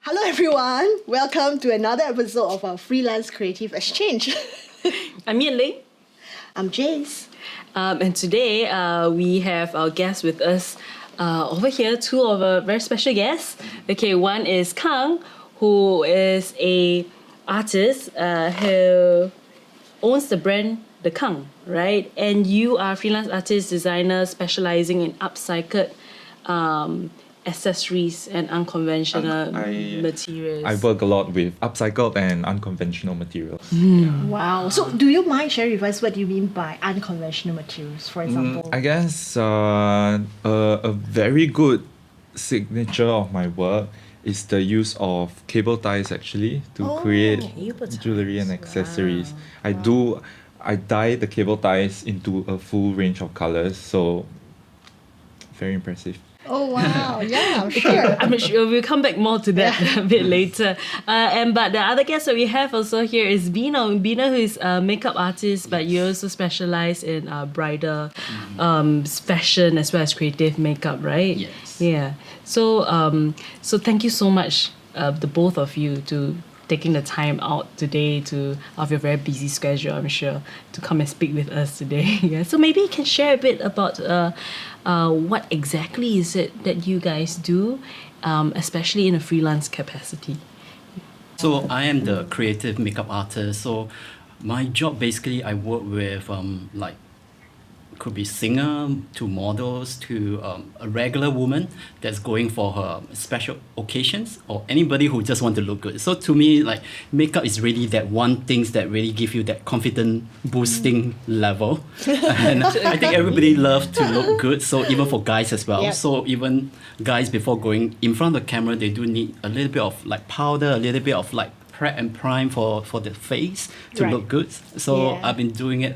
Hello everyone, welcome to another episode of our Freelance Creative Exchange. I'm Yin. I'm Jayce. And today we have our guests with us over here, two of our very special guests. Okay, one is Kang, who is a artist who owns the brand theKang, right? And you are a freelance artist, designer, specializing in upcycled accessories and unconventional materials. I work a lot with upcycled and unconventional materials. Wow. So do you mind sharing with us what you mean by unconventional materials, for example? I guess a very good signature of my work is the use of cable ties actually to create Cable ties. jewelry and accessories. Wow. I dye the cable ties into a full range of colors, so very impressive. Oh wow, yeah, I'm sure. I'm sure we'll come back more to that a bit later. But the other guest that we have also here is Beno. Beno, who is a makeup artist, but you also specialize in bridal fashion as well as creative makeup, right? Yes. Yeah. So thank you so much, the both of you, to taking the time out today of your very busy schedule, I'm sure, to come and speak with us today. Yeah. So maybe you can share a bit about what exactly is it that you guys do, especially in a freelance capacity. So I am the creative makeup artist. So my job basically, I work with could be singer to models to a regular woman that's going for her special occasions, or anybody who just want to look good. So to me, like, makeup is really that one thing that really give you that confident boosting level. And I think everybody loves to look good. So even for guys as well. Yep. So even guys, before going in front of the camera, they do need a little bit of like powder, a little bit of like prep and prime for the face to Right. look good. So Yeah. I've been doing it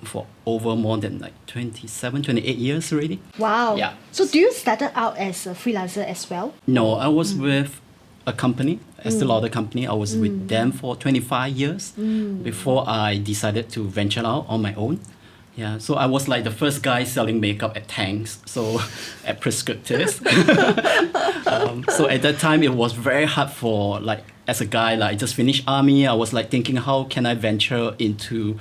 for over more than like 28 years already. Wow. Yeah. So do you started out as a freelancer as well? No, I was with a company, Estee Lauder company. I was with them for 25 years before I decided to venture out on my own. Yeah, so I was like the first guy selling makeup at Tangs, so at Prescriptives. So at that time, it was very hard for, like, as a guy, like, I just finished army. I was like thinking, how can I venture into,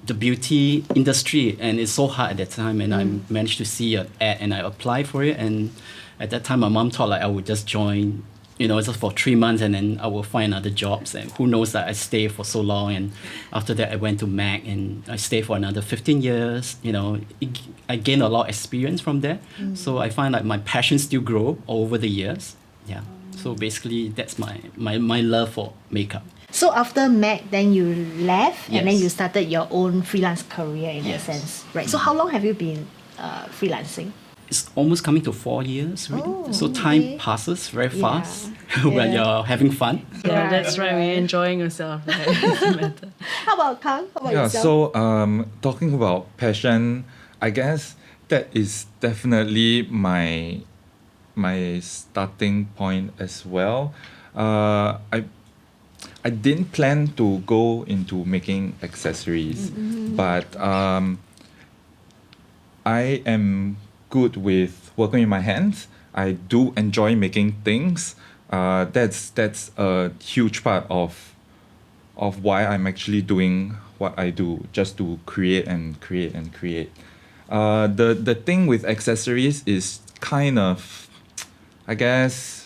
the beauty industry? And it's so hard at that time. And I managed to see an ad and I applied for it. And at that time, my mom thought like I would just join, just for 3 months, and then I will find other jobs. And who knows that I stay for so long. And after that, I went to Mac and I stayed for another 15 years. I gained a lot of experience from there. So I find like my passion still grow over the years. Yeah. So basically, that's my love for makeup. So after Mac, then you left and then Yes. you started your own freelance career in Yes. a sense, right? So how long have you been freelancing? It's almost coming to 4 years already. Oh, So time okay. passes very Yeah. fast when Yeah. you're having fun. Yeah, Right, that's right. We're enjoying yourself. Right? Doesn't matter. How about Kang? How about Yeah, yourself? so talking about passion, I guess that is definitely my starting point as well. I didn't plan to go into making accessories, but I am good with working with my hands. I do enjoy making things. That's a huge part of why I'm actually doing what I do, just to create and create and create. The thing with accessories is kind of, I guess,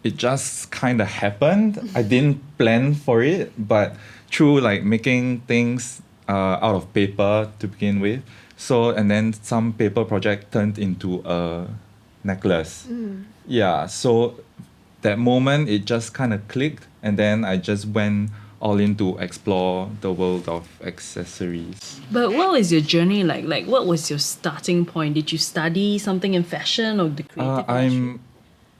it just kind of happened. I didn't plan for it, but through like making things out of paper to begin with. So, and then some paper project turned into a necklace. Yeah, so that moment it just kind of clicked, and then I just went all in to explore the world of accessories. But what was your journey like? Like, what was your starting point? Did you study something in fashion or the creative industry?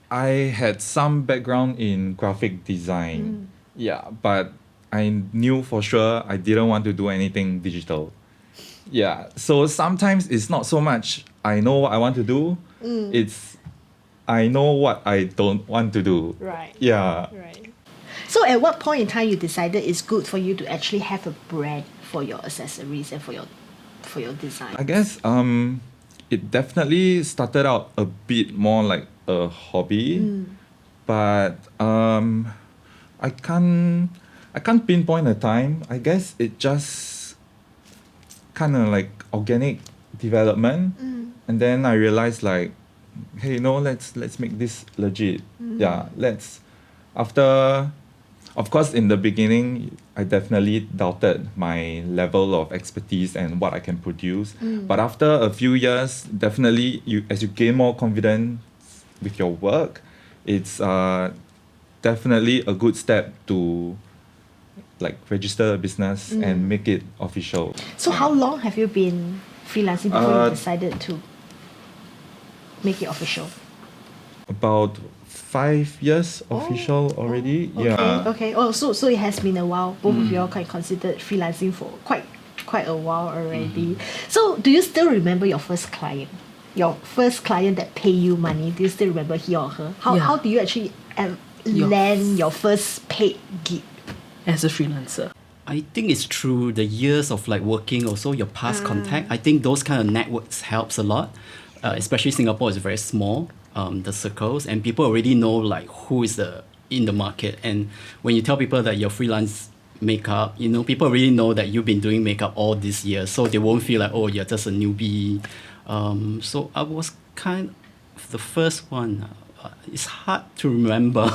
I had some background in graphic design. Yeah, but I knew for sure I didn't want to do anything digital. Yeah, so sometimes it's not so much I know what I want to do, it's I know what I don't want to do. Right. Yeah. Right. So at what point in time you decided it's good for you to actually have a brand for your accessories and for your design? I guess it definitely started out a bit more like a hobby, but I can't pinpoint a time. I guess it just kind of like organic development, and then I realized like, hey, no, let's make this legit. Yeah, let's. After, of course, in the beginning, I definitely doubted my level of expertise and what I can produce. But after a few years, definitely, as you gain more confidence with your work, it's definitely a good step to like register a business and make it official. So how long have you been freelancing before you decided to make it official? About 5 years official already. Yeah. Okay. Oh, so it has been a while. Both of you all quite considered freelancing for quite a while already. So do you still remember your first client? Your first client that pay you money? Do you still remember he or her? How do you actually land your first paid gig? As a freelancer. I think it's through the years of like working, also your past contact. I think those kind of networks helps a lot. Especially Singapore is very small, the circles, and people already know like who is in the market. And when you tell people that you're freelance makeup, you know, people really know that you've been doing makeup all these years, so they won't feel like, oh, you're just a newbie. So I was kind of the first one. It's hard to remember,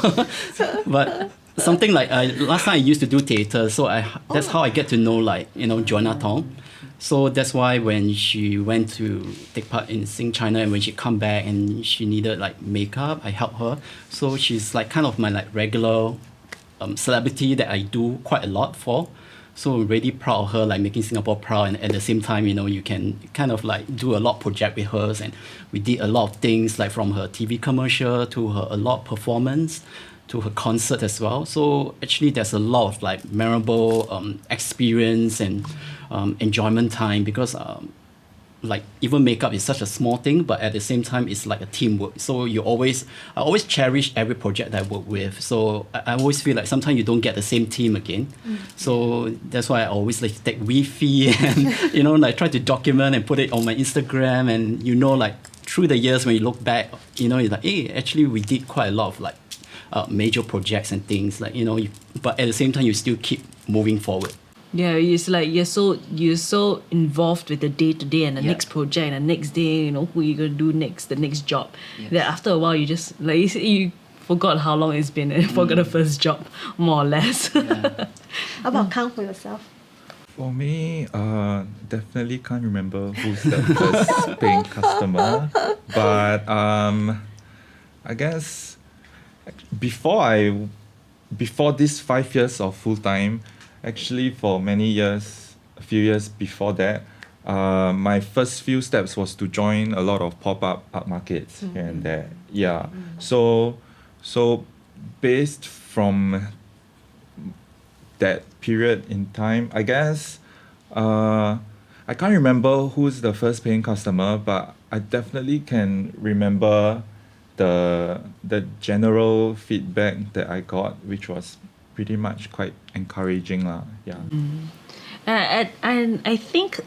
but something like last time I used to do theatre, so that's how I get to know like, you know, Joanna Tong. So that's why when she went to take part in Sing China, and when she come back and she needed like makeup, I helped her. So she's like kind of my like regular celebrity that I do quite a lot for. So I'm really proud of her, like making Singapore proud, and at the same time, you know, you can kind of like do a lot of project with her, and we did a lot of things like from her TV commercial to her a lot performance to her concert as well. So actually there's a lot of like memorable experience and enjoyment time, because like even makeup is such a small thing, but at the same time it's like a teamwork. So I always cherish every project that I work with. So I always feel like sometimes you don't get the same team again. So that's why I always like take Wi-Fi and you know, like try to document and put it on my Instagram. And you know, like through the years when you look back, you know, it's like, hey, actually we did quite a lot of like major projects and things, like, you know, but at the same time you still keep moving forward. Yeah, it's like you're so involved with the day to day and the next project and the next day, you know, who you're gonna do next, the next job. That after a while you just like you forgot how long it's been and forgot the first job, more or less. How about Kang for yourself? For me, definitely can't remember who's the first paying customer, but I guess before this 5 years of full time, actually for many years, a few years before that, my first few steps was to join a lot of pop-up art markets here and there. Yeah. So based from that period in time, I guess I can't remember who's the first paying customer, but I definitely can remember the general feedback that I got, which was pretty much quite encouraging lah. Yeah. And I think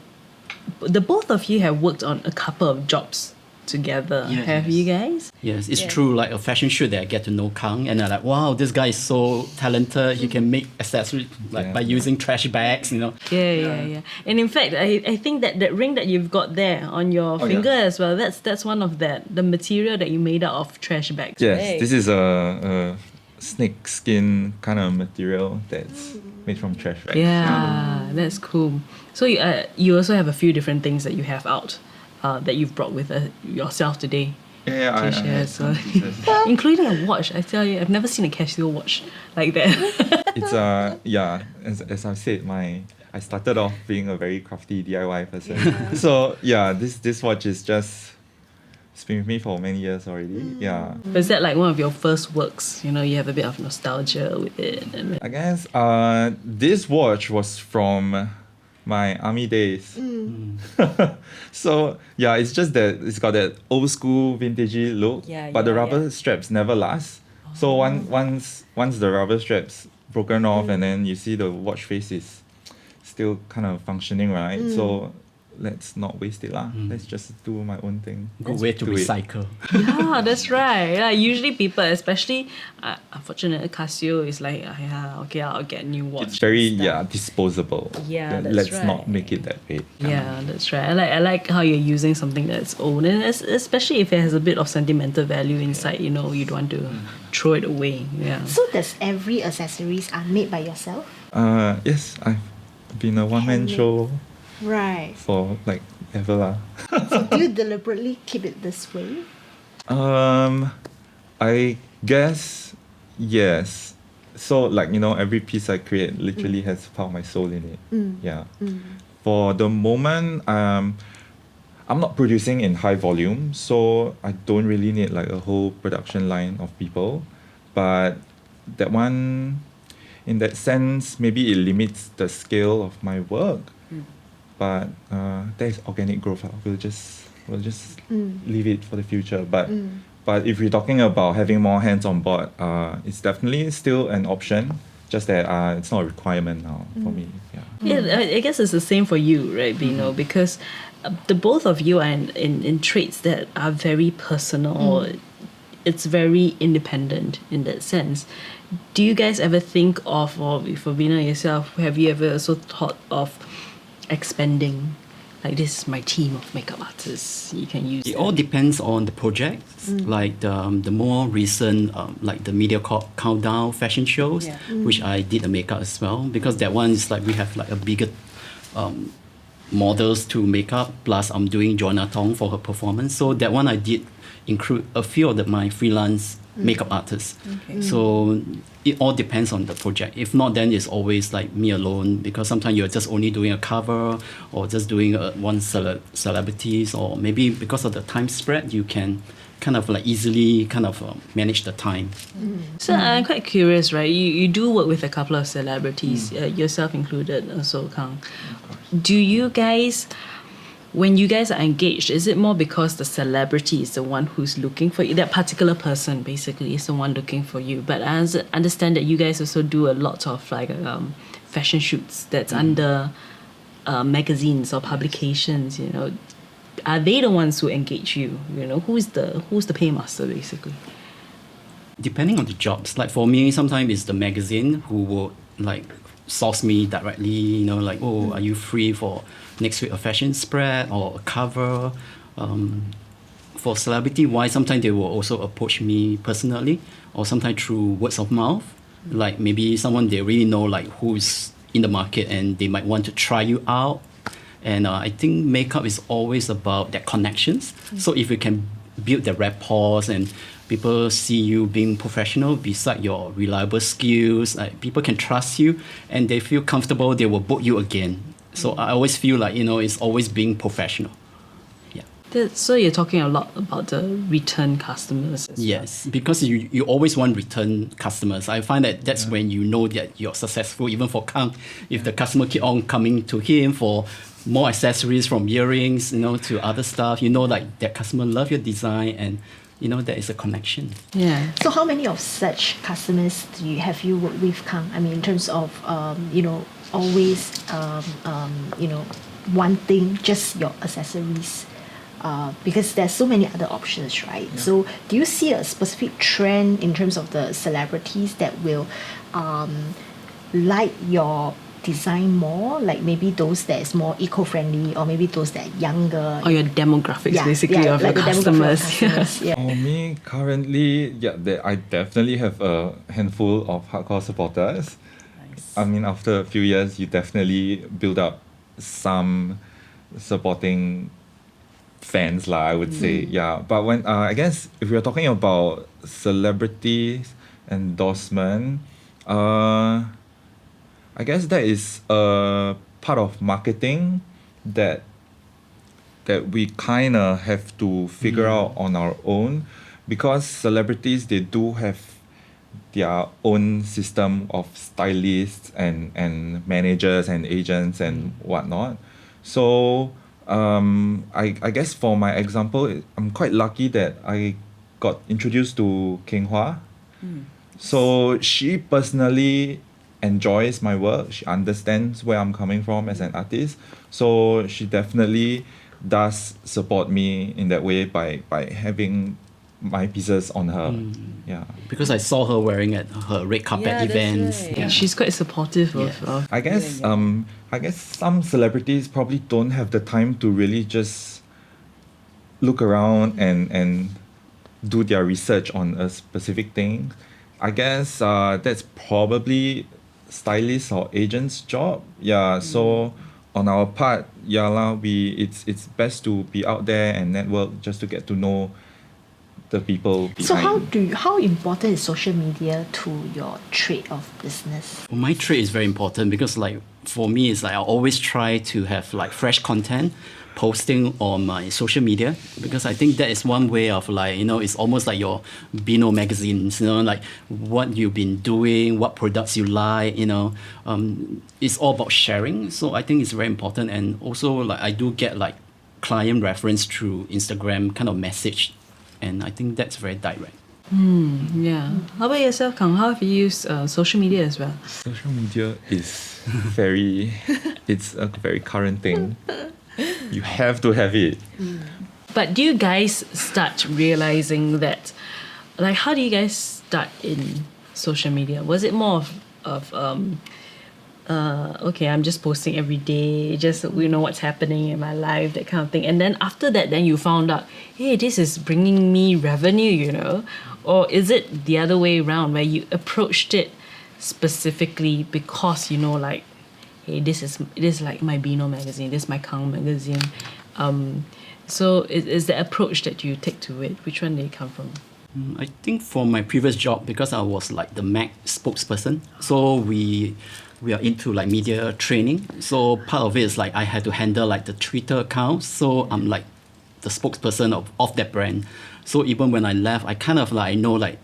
the both of you have worked on a couple of jobs together. Yes. Have you guys? Yes, it's true. Like a fashion shoot that I get to know Kang, and I'm like, wow, this guy is so talented. He can make accessories like by using trash bags, you know. Yeah. And in fact, I think that ring that you've got there on your finger as well, that's one of the material that you made out of trash bags. Yes, right? this is a snake skin kind of material that's made from trash bags. Yeah, that's cool. So you also have a few different things that you have out that you've brought with yourself today. Yeah, to I share, had so. some pieces. Including a watch. I tell you, I've never seen a Casio watch like that. It's as I said, I started off being a very crafty DIY person. So yeah, this watch is just, it's been with me for many years already. Yeah. Was that like one of your first works? You know, you have a bit of nostalgia with it. And I guess this watch was from my army days. So yeah, it's just that it's got that old school vintagey look, but the rubber straps never last. So once the rubber straps broken off, and then you see the watch face is still kind of functioning, right? So let's not waste it lah. Let's just do my own thing. Good way to Do it. recycle. Yeah, that's right. Yeah, usually people, especially unfortunately, Casio is like, yeah, okay, I'll get a new watch. It's very and stuff. disposable. Yeah, that's Let's right. not make it that way. Yeah, that's right. I like how you're using something that's old, and especially if it has a bit of sentimental value inside. You know, you don't want to throw it away. Yeah. So does every accessories are made by yourself? Yes, I've been a one-man Handmade. show Right. for like ever lah. So do you deliberately keep it this way? I guess yes. So like every piece I create literally has part of my soul in it. Yeah. For the moment, I'm not producing in high volume, so I don't really need like a whole production line of people. But that one, in that sense, maybe it limits the scale of my work. But that is organic growth. We'll just leave it for the future. But if we're talking about having more hands on board, it's definitely still an option. Just that it's not a requirement now for me. Yeah. Yeah, I guess it's the same for you, right, Beno? Because the both of you are in traits that are very personal. It's very independent in that sense. Do you guys ever think of, or for Beno yourself, have you ever also thought of expanding? Like, this is my team of makeup artists. You can use It all depends on the project. Like the more recent, like the MediaCorp Countdown fashion shows, Yeah. which I did the makeup as well, because that one is like we have like a bigger models to makeup. Plus, I'm doing Joanna Tong for her performance. So that one I did include a few of my freelance makeup artists. Okay. So it all depends on the project. If not, then it's always like me alone, because sometimes you're just only doing a cover or just doing one celebrities, or maybe because of the time spread, you can kind of like easily kind of manage the time. So I'm quite curious, right? You do work with a couple of celebrities, yourself included, also Kang. Do you guys, when you guys are engaged, is it more because the celebrity is the one who's looking for you? That particular person basically is the one looking for you. But I understand that you guys also do a lot of like fashion shoots that's under magazines or publications. You know, are they the ones who engage you? You know, who's the paymaster basically? Depending on the jobs, like for me, sometimes it's the magazine who will like source me directly, you know, like, oh, are you free for next week a fashion spread or a cover? For celebrity wise, sometimes they will also approach me personally, or sometimes through words of mouth. Like maybe someone they really know, like who's in the market, and they might want to try you out. And I think makeup is always about that connections. So if you can build the rapport and people see you being professional beside your reliable skills, like people can trust you and they feel comfortable, they will book you again. So I always feel like, you know, it's always being professional. Yeah. So you're talking a lot about the return customers as well. Yes, because you always want return customers. I find that that's when you know that you're successful. Even for Kang, if the customer keep on coming to him for more accessories, from earrings, you know, to other stuff, you know, like that customer love your design, and you know there is a connection. Yeah. So how many of such customers have you worked with, Kang? I mean, in terms of always wanting just your accessories, because there's so many other options, right? Yeah. So do you see a specific trend in terms of the celebrities that will like your design more, like maybe those that is more eco-friendly, or maybe those that are younger? Or your demographics, basically, of like your the demographic of customers. customers, yeah. For me, currently, I definitely have a handful of hardcore supporters. Nice. I mean, after a few years, you definitely build up some supporting fans, lah, I would say. Yeah, but when I guess if we're talking about celebrities endorsement, I guess that is a part of marketing that we kind of have to figure out on our own, because celebrities, they do have their own system of stylists and managers and agents and whatnot. So I guess for my example, I'm quite lucky that I got introduced to Keng Hua. So she personally enjoys my work. She understands where I'm coming from as an artist. So she definitely does support me in that way by having my pieces on her. Yeah. Because I saw her wearing at her red carpet events. Right. Yeah. She's quite supportive Yes. of I guess some celebrities probably don't have the time to really just look around and do their research on a specific thing. I guess that's probably stylist or agent's job. Yeah. So on our part, it's best to be out there and network just to get to know the people behind. So how important is social media to your trade of business? My trade is very important because like for me it's like I always try to have like fresh content posting on my social media, because I think that is one way of like, it's almost like your Beno magazines, like what you've been doing, what products you like, it's all about sharing. So I think it's very important. And also like I do get like client reference through Instagram kind of message, and I think that's very direct. Yeah. How about yourself, Kang? How have you used social media as well? Social media is it's a very current thing. You have to have it. But do you guys start realizing that, like, how do you guys start in social media? Was it more of okay, I'm just posting every day, just what's happening in my life, that kind of thing. And then after that, then you found out, hey, this is bringing me revenue, Or is it the other way around where you approached it specifically because, like, hey, this is like my Beno magazine, this is my Kang magazine. So is the approach that you take to it, which one did it come from? I think for my previous job, because I was like the Mac spokesperson, so we are into like media training. So part of it is like I had to handle like the Twitter accounts. So I'm like the spokesperson of that brand. So even when I left, I kind of like, I know like,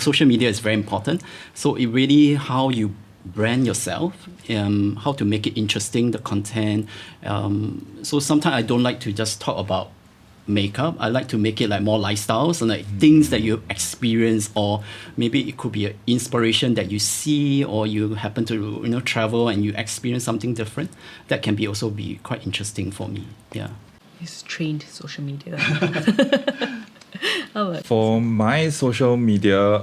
social media is very important. So it really how you brand yourself, how to make it interesting, the content. So sometimes I don't like to just talk about makeup. I like to make it like more lifestyles and like things that you experience, or maybe it could be an inspiration that you see, or you happen to travel and you experience something different. That can be also be quite interesting for me. Yeah. He's trained social media. For my social media,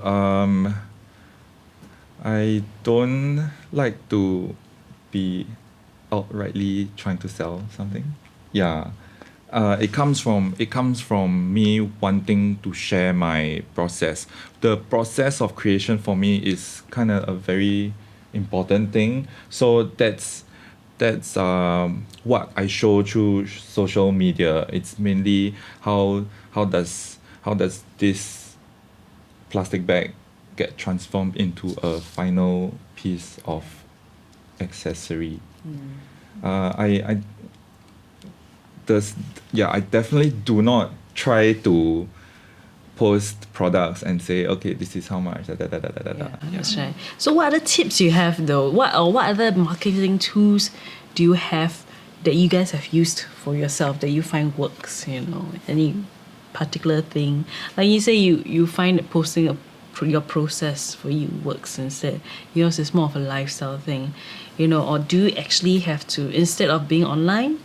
I don't like to be outrightly trying to sell something. Yeah. It comes from me wanting to share my process. The process of creation for me is kind of a very important thing. So that's what I show through social media. It's mainly how does this plastic bag get transformed into a final piece of accessory. I definitely do not try to post products and say, okay, this is how much. That's right. So what other tips you have though? What other marketing tools do you have that you guys have used for yourself that you find works? Any particular thing? Like you say, you find that posting your process for you works instead. Yours is more of a lifestyle thing, or do you actually have to, instead of being online,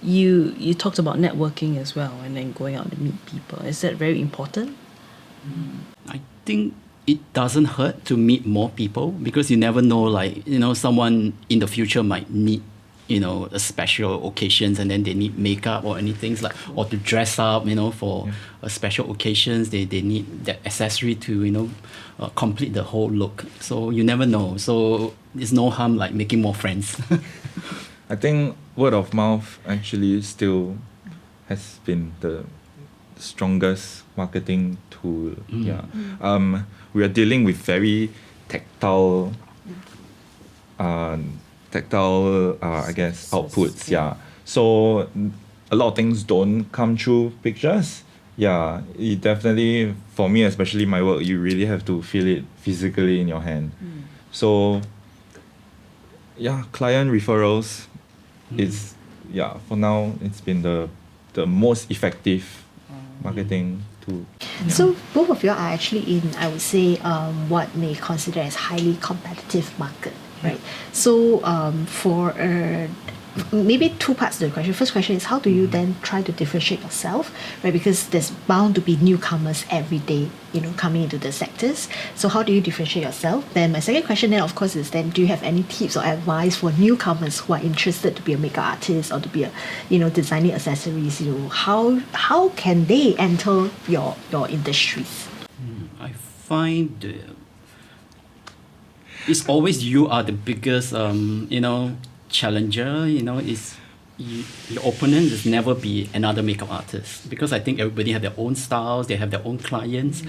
you talked about networking as well and then going out to meet people. Is that very important? I think it doesn't hurt to meet more people, because you never know, like, someone in the future might need, a special occasions, and then they need makeup or anything like, or to dress up, for special occasions. They need that accessory to, complete the whole look. So you never know. So there's no harm like making more friends. I think word of mouth actually still has been the strongest marketing tool. We are dealing with very tactile I guess outputs. So a lot of things don't come through pictures. It definitely, for me especially my work, you really have to feel it physically in your hand. So client referrals is for now it's been the most effective marketing tool. So both of you are actually in, I would say, what may consider as highly competitive market. right? So for maybe two parts to the question. First question is, how do you then try to differentiate yourself, right? Because there's bound to be newcomers every day, coming into the sectors. So how do you differentiate yourself? Then my second question then, of course, is then, do you have any tips or advice for newcomers who are interested to be a makeup artist or to be designing accessories? How can they enter your industries? I find it's always you are the biggest, challenger. Your opponent is never be another makeup artist, because I think everybody have their own styles, they have their own clients.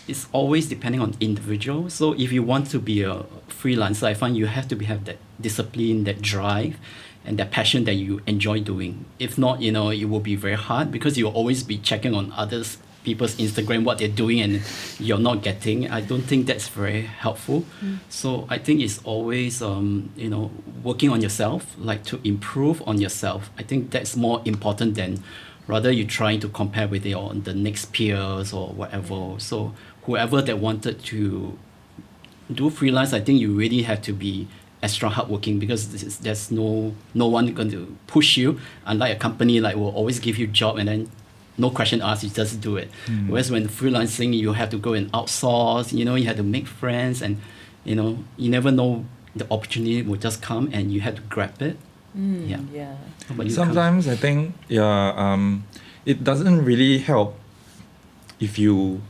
It's always depending on individual. So if you want to be a freelancer, I find you have to have that discipline, that drive, and that passion that you enjoy doing. If not, it will be very hard, because you'll always be checking on others people's Instagram, what they're doing, and you're not getting. I don't think that's very helpful. So I think it's always working on yourself, like to improve on yourself. I think that's more important than rather you trying to compare with the next peers or whatever. So whoever that wanted to do freelance, I think you really have to be extra hardworking, because there's no one going to push you, unlike a company like will always give you job and then no question asked, you just do it. Whereas when freelancing, you have to go and outsource, you have to make friends, and you never know, the opportunity will just come and you have to grab it. Yeah. How about you, Sometimes I think it doesn't really help if you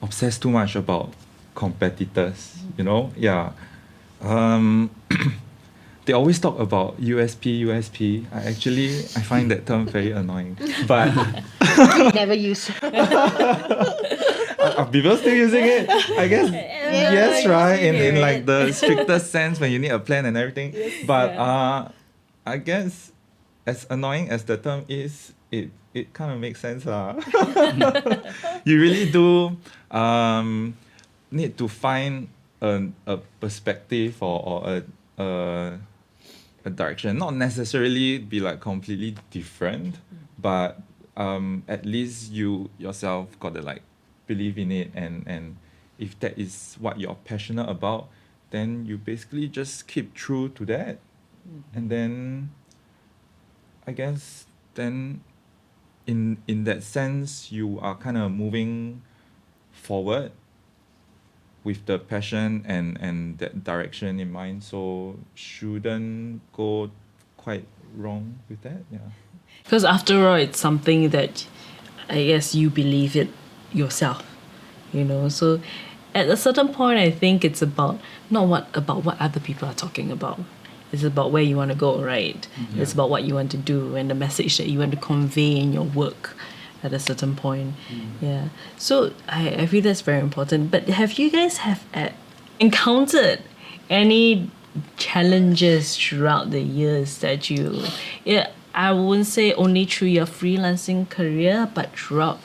obsess too much about competitors. They always talk about USP. I find that term very annoying. But Never use. are people still using it? I guess yes, right? In like the strictest sense, when you need a plan and everything. But I guess as annoying as the term is, it kind of makes sense. You really do need to find a perspective or a direction. Not necessarily be like completely different, but at least you yourself got to like believe in it, and if that is what you're passionate about, then you basically just keep true to that. And then I guess then in that sense you are kind of moving forward with the passion and that direction in mind, so shouldn't go quite wrong with that. Because after all, it's something that I guess you believe it yourself, So at a certain point, I think it's about what other people are talking about. It's about where you want to go, right? Yeah. It's about what you want to do and the message that you want to convey in your work at a certain point. Yeah. So I feel that's very important. But have you guys encountered any challenges throughout the years that I wouldn't say only through your freelancing career, but throughout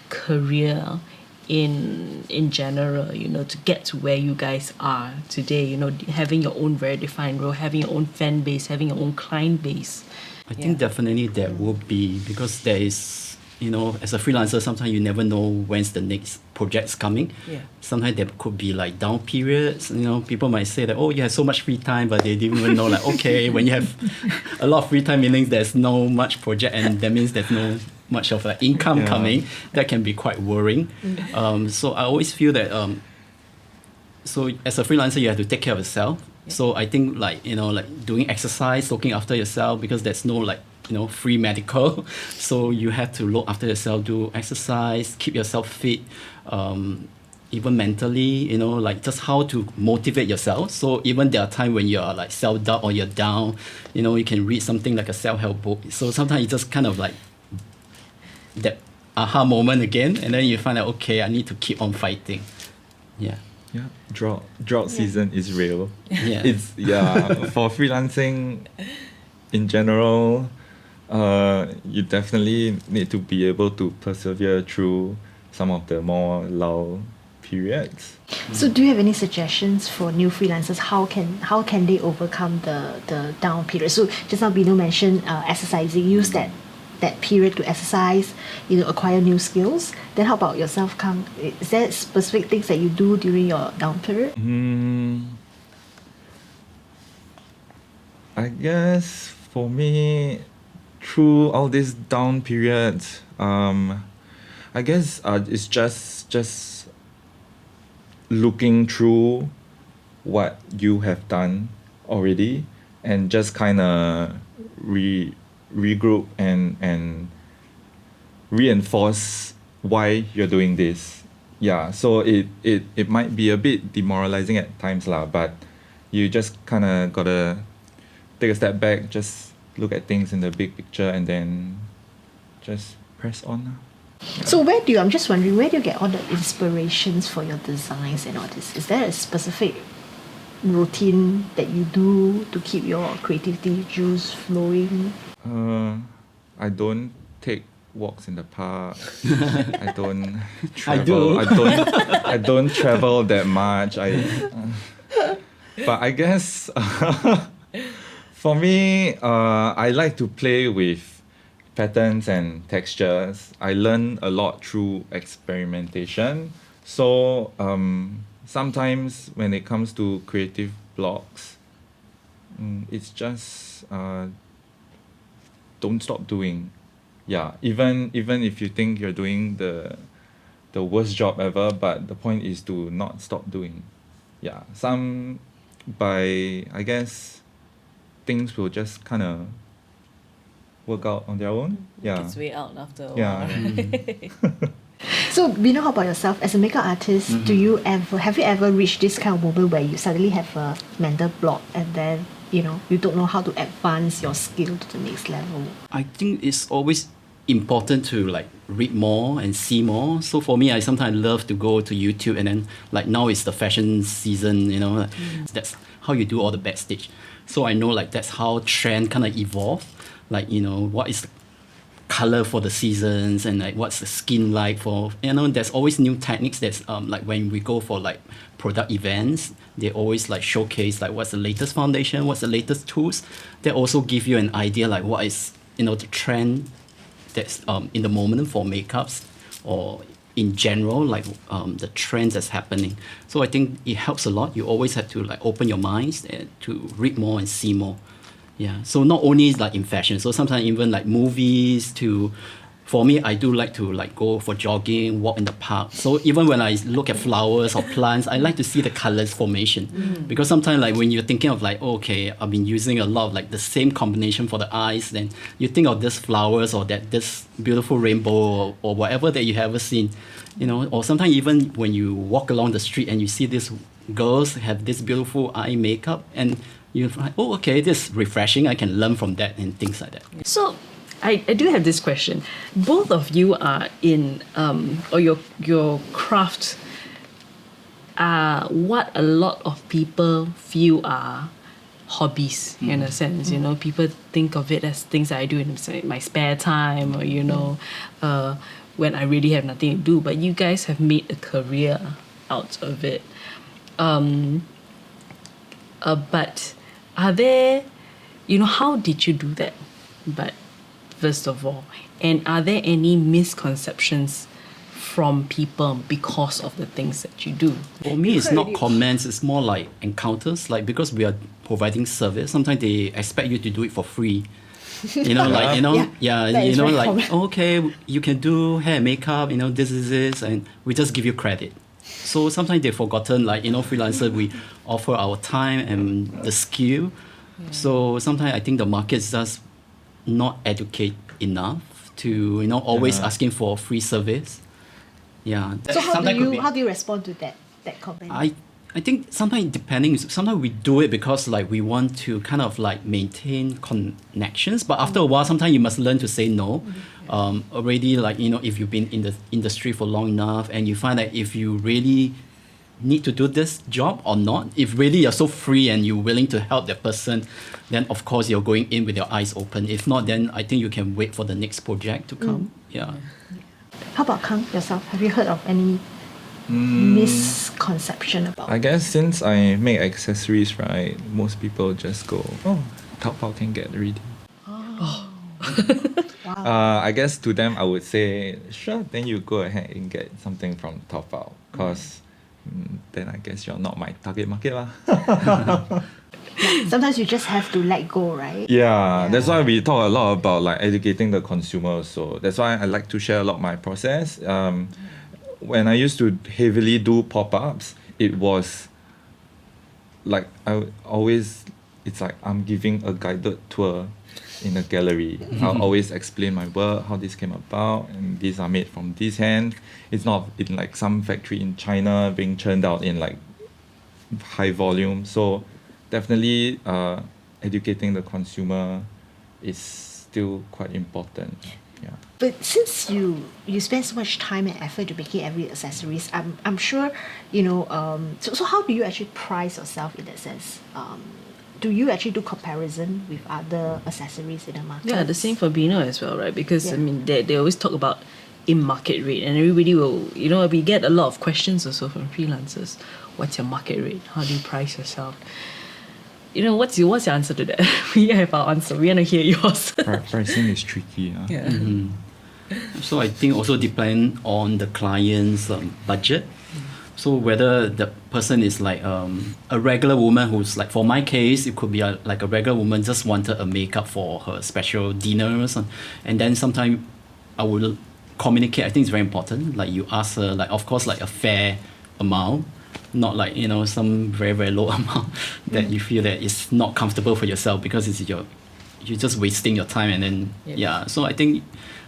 career in general, to get to where you guys are today, having your own very defined role, having your own fan base, having your own client base? I think definitely there will be, because there is, as a freelancer, sometimes you never know when's the next project's coming. Yeah. Sometimes there could be like down periods. People might say that, oh, you have so much free time, but they didn't even know like, okay, when you have a lot of free time, meaning there's no much project, and that means there's no much of like income coming. That can be quite worrying. So I always feel that so as a freelancer, you have to take care of yourself. So I think like doing exercise, looking after yourself, because there's no like free medical. So you have to look after yourself, do exercise, keep yourself fit, even mentally, like just how to motivate yourself. So even there are times when you're like self-doubt or you're down, you can read something like a self-help book. So sometimes it's just kind of like that aha moment again, and then you find out, okay, I need to keep on fighting. Drought season is real. It's for freelancing in general, you definitely need to be able to persevere through some of the more lull periods. So do you have any suggestions for new freelancers? How can they overcome the down period? So just now Beno mentioned exercising. Use that period to exercise, acquire new skills. Then how about yourself, Kang? Is there specific things that you do during your down period? I guess for me, through all these down periods, I guess it's just looking through what you have done already and just kind of regroup and reinforce why you're doing this. Yeah, so it might be a bit demoralizing at times lah, but you just kind of gotta take a step back, just look at things in the big picture, and then just press on lah. So I'm just wondering, where do you get all the inspirations for your designs and all this? Is there a specific routine that you do to keep your creativity juice flowing? I don't take walks in the park. I don't I travel. do. I don't travel that much. But I guess for me, I like to play with patterns and textures. I learn a lot through experimentation. So sometimes when it comes to creative blocks, it's just don't stop doing. Yeah, even if you think you're doing the worst job ever, but the point is to not stop doing. Yeah, I guess things will just kind of work out on their own. Yeah. Its way out after a Yeah. while. Right? So, Beno, how about yourself? As a makeup artist, have you ever reached this kind of moment where you suddenly have a mental block and then, you don't know how to advance your skill to the next level? I think it's always important to like read more and see more. So for me, I sometimes love to go to YouTube, and then like now it's the fashion season, that's how you do all the backstage. So I know like that's how trend kind of evolve. Like, what is the color for the seasons, and like what's the skin like for, there's always new techniques that's like when we go for like product events, they always like showcase like what's the latest foundation, what's the latest tools. They also give you an idea like what is, the trend that's in the moment for makeups, or in general, like the trends that's happening. So I think it helps a lot. You always have to like open your minds to read more and see more. Yeah, so not only like in fashion, so sometimes even like movies for me, I do like to like go for jogging, walk in the park. So even when I look at flowers or plants, I like to see the colors formation. Because sometimes like when you're thinking of like, okay, I've been using a lot of like the same combination for the eyes, then you think of this flowers or this beautiful rainbow or whatever that you haven't seen, or sometimes even when you walk along the street and you see these girls have this beautiful eye makeup, and you're like, oh, okay, this is refreshing. I can learn from that and things like that. So, I do have this question. Both of you are in, or your craft are what a lot of people feel are hobbies, in a sense. People think of it as things that I do in my spare time, or, when I really have nothing to do. But you guys have made a career out of it. But are there, how did you do that? But first of all, and are there any misconceptions from people because of the things that you do? For me, it's not comments, it's more like encounters. Like, because we are providing service, sometimes they expect you to do it for free. Okay, you can do hair and makeup, this is this, and we just give you credit. So sometimes they've forgotten, like, freelancer, we offer our time and the skill. Yeah. So sometimes I think the market is just not educate enough to, always asking for free service. Yeah. So how do you respond to that comment? I think sometimes depending, sometimes we do it because like we want to kind of like maintain connections, but after a while, sometimes you must learn to say no. Already, like, if you've been in the industry for long enough and you find that if you really need to do this job or not, if really you're so free and you're willing to help that person, then of course you're going in with your eyes open. If not, then I think you can wait for the next project to come. Yeah. How about Kang, yourself? Have you heard of any misconception about? I guess since I make accessories, right, most people just go, oh, Taobao can get ready. Wow. I guess to them I would say, sure, then you go ahead and get something from Taobao, because then I guess you're not my target market lah. Sometimes you just have to let go, right? Yeah, that's why we talk a lot about like educating the consumer. So that's why I like to share a lot of my process. When I used to heavily do pop-ups, it was like it's like I'm giving a guided tour in a gallery. I'll always explain my work, how this came about, and these are made from this hand. It's not in like some factory in China being churned out in like high volume. So definitely educating the consumer is still quite important. Yeah. But since you spend so much time and effort to making every accessories, I'm sure so how do you actually price yourself in that sense? Do you actually do comparison with other accessories in the market? Yeah, the same for Beno as well, right? Because Yeah. I mean, they always talk about in market rate, and everybody will, we get a lot of questions also from freelancers. What's your market rate? How do you price yourself? What's your answer to that? We have our answer. We want to hear yours. Pricing is tricky. Yeah. So I think also depend on the client's budget. So whether the person is like a regular woman who's like, for my case, it could be like a regular woman just wanted a makeup for her special dinners, and then sometimes I will communicate. I think it's very important. Like you ask her, like of course, like a fair amount, not like some very very low amount that you feel that is not comfortable for yourself, because you're just wasting your time, and then So I think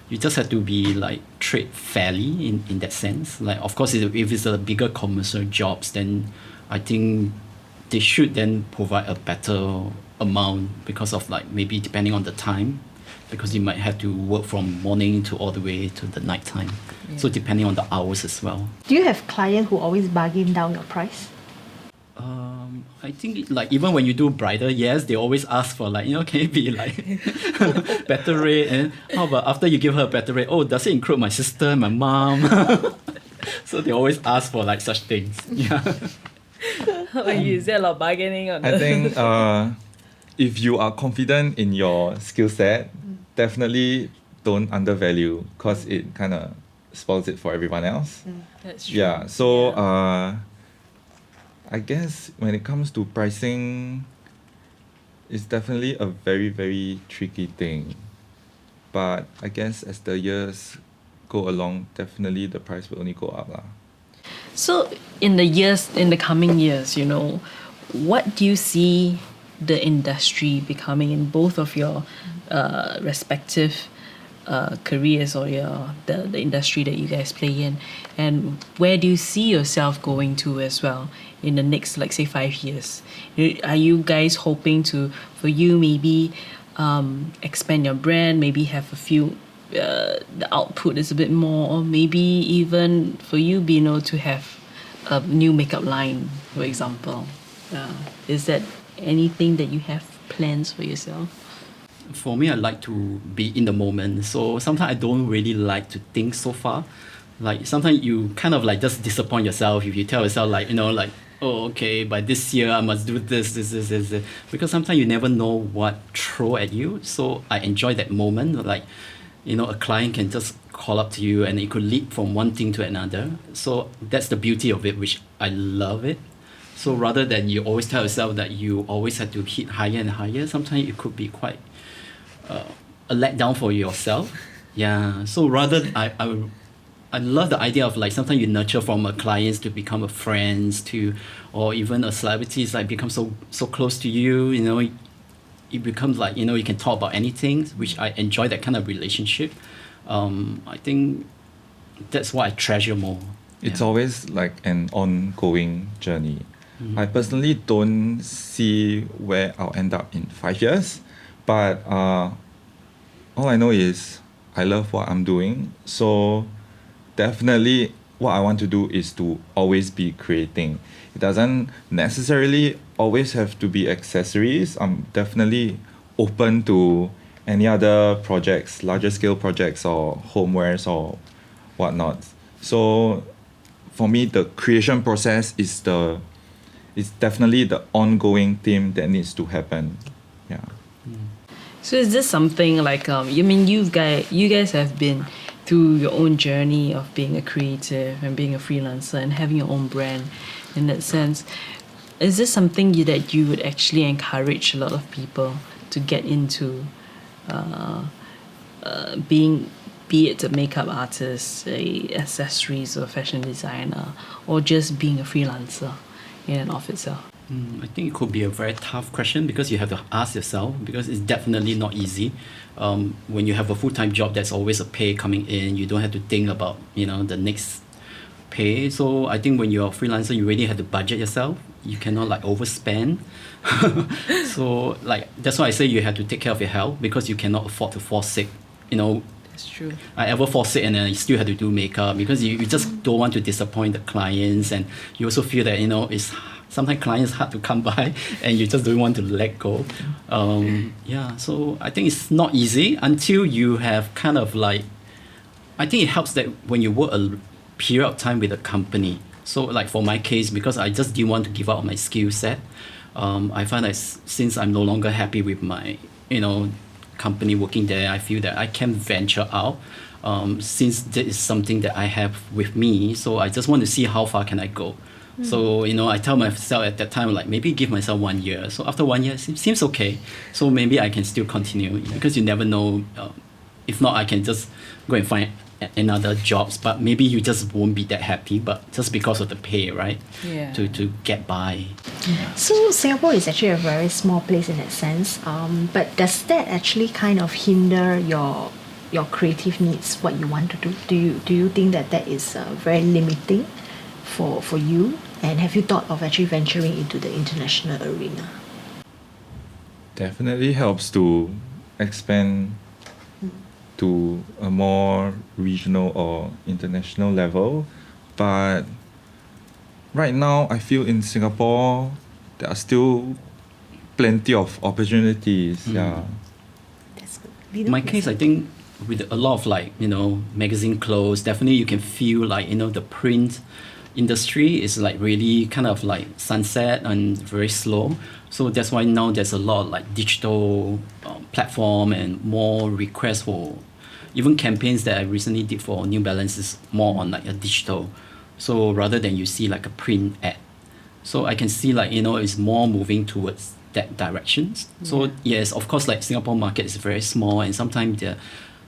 you just have to be like trade fairly in that sense. Like of course, if it's a bigger commercial jobs, then I think they should then provide a better amount, because of like maybe depending on the time, because you might have to work from morning to all the way to the night time. So depending on the hours as well. Do you have client who always bargain down your price? I think like even when you do bridal, yes, they always ask for like, can it be like better rate? And how about after you give her a better rate? Oh, does it include my sister, my mom? So they always ask for like such things. Yeah. How about you? Is there a lot of bargaining on I think if you are confident in your skill set, definitely don't undervalue, because it kind of spoils it for everyone else. That's true. Yeah, so I guess when it comes to pricing, it's definitely a very, very tricky thing. But I guess as the years go along, definitely the price will only go up lah. So in the coming years, what do you see the industry becoming in both of your respective careers, or the industry that you guys play in, and where do you see yourself going to as well in the next, like say 5 years? Are you guys hoping for you maybe expand your brand, maybe have a few the output is a bit more, or maybe even for you, Beno, to have a new makeup line, for example? Is that anything that you have plans for yourself? For me, I like to be in the moment. So sometimes I don't really like to think so far. Like sometimes you kind of like just disappoint yourself if you tell yourself like, oh, okay, by this year I must do this. Because sometimes you never know what throw at you. So I enjoy that moment. Like, a client can just call up to you and it could lead from one thing to another. So that's the beauty of it, which I love it. So rather than you always tell yourself that you always have to hit higher and higher, sometimes it could be quite a letdown for yourself. Yeah. So rather, I love the idea of like sometimes you nurture from a clients to become a friends to, or even a celebrity is like become so close to you. It becomes like you can talk about anything, which I enjoy that kind of relationship. I think that's what I treasure more. It's always like an ongoing journey. I personally don't see where I'll end up in 5 years, but all I know is I love what I'm doing. So definitely what I want to do is to always be creating. It doesn't necessarily always have to be accessories. I'm definitely open to any other projects, larger scale projects or homewares or whatnot. So for me, the creation process is definitely the ongoing theme that needs to happen. Yeah. So is this something like you guys have been through your own journey of being a creative and being a freelancer and having your own brand in that sense, is this something that you would actually encourage a lot of people to get into, being, be it a makeup artist, a accessories or fashion designer, or just being a freelancer in and of itself? I think it could be a very tough question because you have to ask yourself, because it's definitely not easy. When you have a full-time job, there's always a pay coming in. You don't have to think about, the next pay. So I think when you're a freelancer, you really have to budget yourself. You cannot like overspend. So like that's why I say you have to take care of your health, because you cannot afford to fall sick. That's true. I ever fall sick and then I still have to do makeup, because you just don't want to disappoint the clients, and you also feel that it's sometimes clients hard to come by and you just don't want to let go. So I think it's not easy until you have kind of like, I think it helps that when you work a period of time with a company. So like for my case, because I just didn't want to give up my skill set, I find that since I'm no longer happy with my company working there, I feel that I can venture out, since this is something that I have with me. So I just want to see how far can I go. So I tell myself at that time, like, maybe give myself 1 year. So after 1 year, it seems okay. So maybe I can still continue, because you never know. If not, I can just go and find another jobs, but maybe you just won't be that happy, but just because of the pay, right? Yeah. To get by. So Singapore is actually a very small place in that sense. But does that actually kind of hinder your creative needs, what you want to do? Do you think that is very limiting for you? And have you thought of actually venturing into the international arena? Definitely helps to expand to a more regional or international level. But right now, I feel in Singapore, there are still plenty of opportunities. Yeah. That's good. In my case, I think with a lot of like, magazine clothes, definitely you can feel like, the print industry is like really kind of like sunset and very slow. So that's why now there's a lot of like digital platform and more requests for even campaigns that I recently did for New Balance is more on like a digital. So rather than you see like a print ad. So I can see like, it's more moving towards that directions. So yes, of course, like Singapore market is very small and sometimes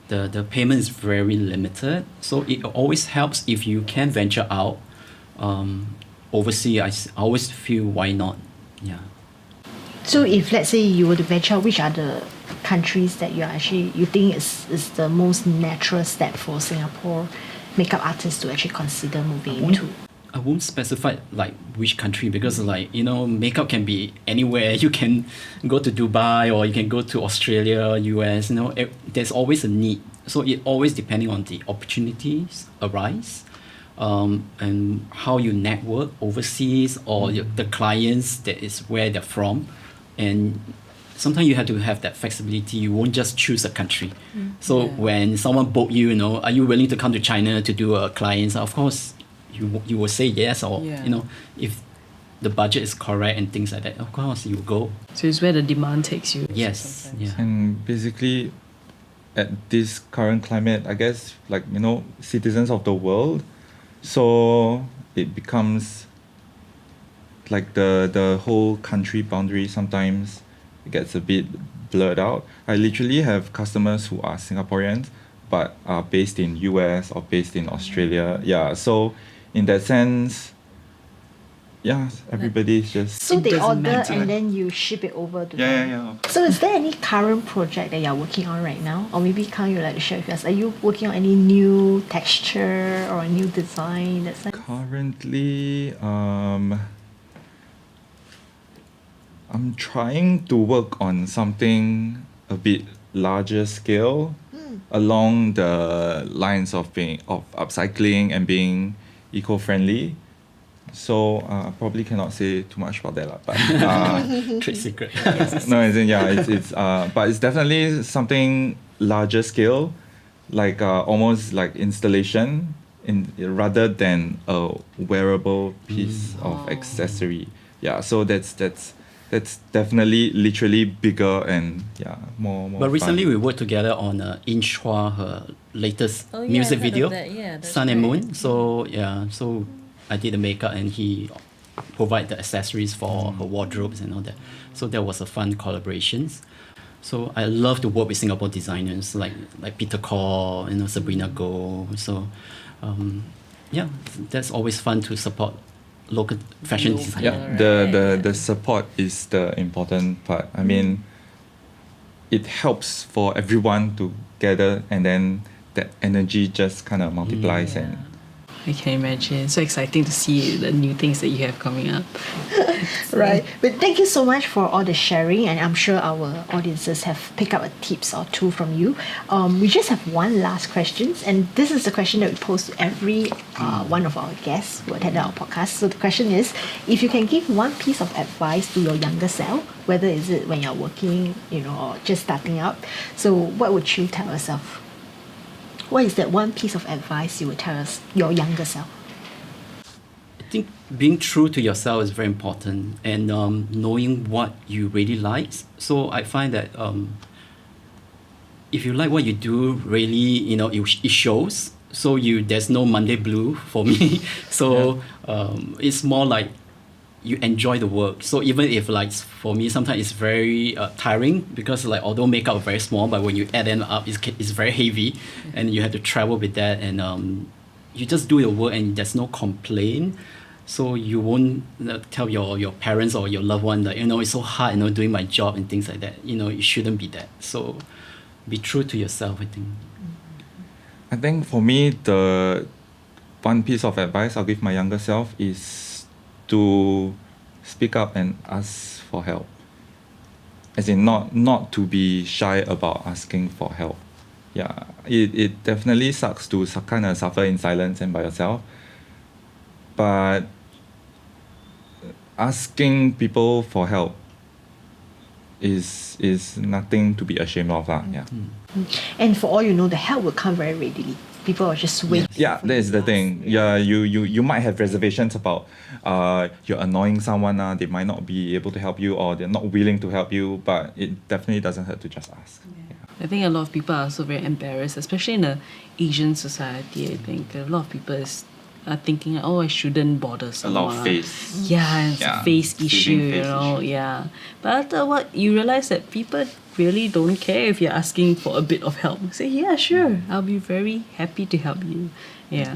the payment is very limited. So it always helps if you can venture out overseas. I always feel why not. Yeah. So if let's say you were to venture, which are the countries that you think is the most natural step for Singapore makeup artists to actually consider moving into? I won't specify like which country, because like makeup can be anywhere. You can go to Dubai or you can go to Australia, US. There's always a need. So it always depending on the opportunities arise, and how you network overseas or the clients that is where they're from, and sometimes you have to have that flexibility. You won't just choose a country. So when someone book you, are you willing to come to China to do a client? Of course, you will say yes, or if the budget is correct and things like that, of course you go. So it's where the demand takes you. Yes, sometimes. yeah. And basically, at this current climate, I guess, like, citizens of the world, so it becomes like the whole country boundary sometimes it gets a bit blurred out. I literally have customers who are Singaporeans but are based in US or based in Australia. Yeah, so in that sense, yeah, everybody's just... So they doesn't order matter. and then you ship it over to Yeah, them. yeah. So is there any current project that you're working on right now? Or maybe Kang, you'd like to share with us? Are you working on any new texture or a new design? That's like... Currently, I'm trying to work on something a bit larger scale along the lines of upcycling and being eco-friendly. So I probably cannot say too much about that, but Trade secret. no, it's but it's definitely something larger scale, like almost like installation rather than a wearable piece of accessory. Yeah, so that's that's definitely literally bigger and more. But recently fun. we worked together on Inch Hua, her latest Oh, yeah, music I've heard of video, that. Yeah, that's Sun and great. Moon. So so I did the makeup and he provided the accessories for her wardrobes and all that. So that was a fun collaboration. So I love to work with Singapore designers like Peter Kaur, Sabrina Goh. So that's always fun to support local fashion Local. design. Yeah, the support is the important part. I mean, it helps for everyone to gather, and then that energy just kind of multiplies. And I can imagine. So exciting to see the new things that you have coming up. Right. But thank you so much for all the sharing, and I'm sure our audiences have picked up a tips or two from you. We just have one last question, and this is the question that we pose to every one of our guests who attend our podcast. So the question is, if you can give one piece of advice to your younger self, whether is it when you're working, or just starting out, so what would you tell yourself? What is that one piece of advice you would tell us, your younger self? I think being true to yourself is very important, and knowing what you really like. So I find that if you like what you do, really, it shows. So there's no Monday blue for me. So it's more like you enjoy the work. So even if for me, sometimes it's very tiring because although makeup is very small, but when you add them up, it's very heavy, and you have to travel with that, and you just do your work and there's no complaint. So you won't tell your parents or your loved one that it's so hard, doing my job and things like that. It shouldn't be that. So be true to yourself, I think. I think for me, the one piece of advice I'll give my younger self is to speak up and ask for help. As in not to be shy about asking for help. Yeah, it definitely sucks to kind of suffer in silence and by yourself. But asking people for help is nothing to be ashamed of. Yeah. And for all you know, the help will come very readily. People are just waiting. Yeah, that is the thing. Yeah, you might have reservations about you're annoying someone. They might not be able to help you, or they're not willing to help you, but it definitely doesn't hurt to just ask. I think a lot of people are also very embarrassed, especially in the Asian society. I think a lot of people are thinking, oh, I shouldn't bother A someone. lot of face. Yeah, it's Yeah, a face saving issue, face issue. yeah. But after what, you realize that people really don't care if you're asking for a bit of help. Say, yeah, sure, I'll be very happy to help you. Yeah.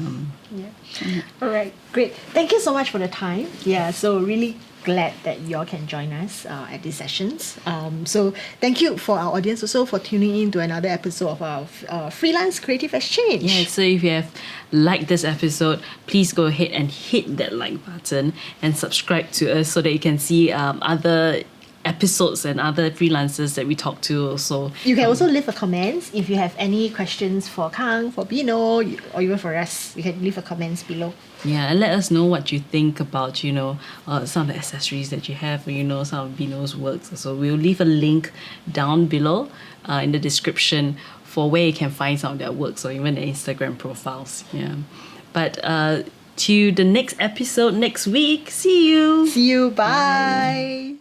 Yeah. All right, great. Thank you so much for the time. Yeah, so really glad that you all can join us at these sessions. So thank you for our audience also for tuning in to another episode of our Freelance Creative Exchange. Yeah, so if you have liked this episode, please go ahead and hit that like button and subscribe to us so that you can see other episodes and other freelancers that we talk to also. You can also leave a comment if you have any questions for Kang, for Beno, or even for us. You can leave a comments below. Yeah, and let us know what you think about, some of the accessories that you have, or, some of Beno's works. So we'll leave a link down below in the description for where you can find some of their works or even their Instagram profiles. Yeah. But to the next episode next week. See you. See you. Bye.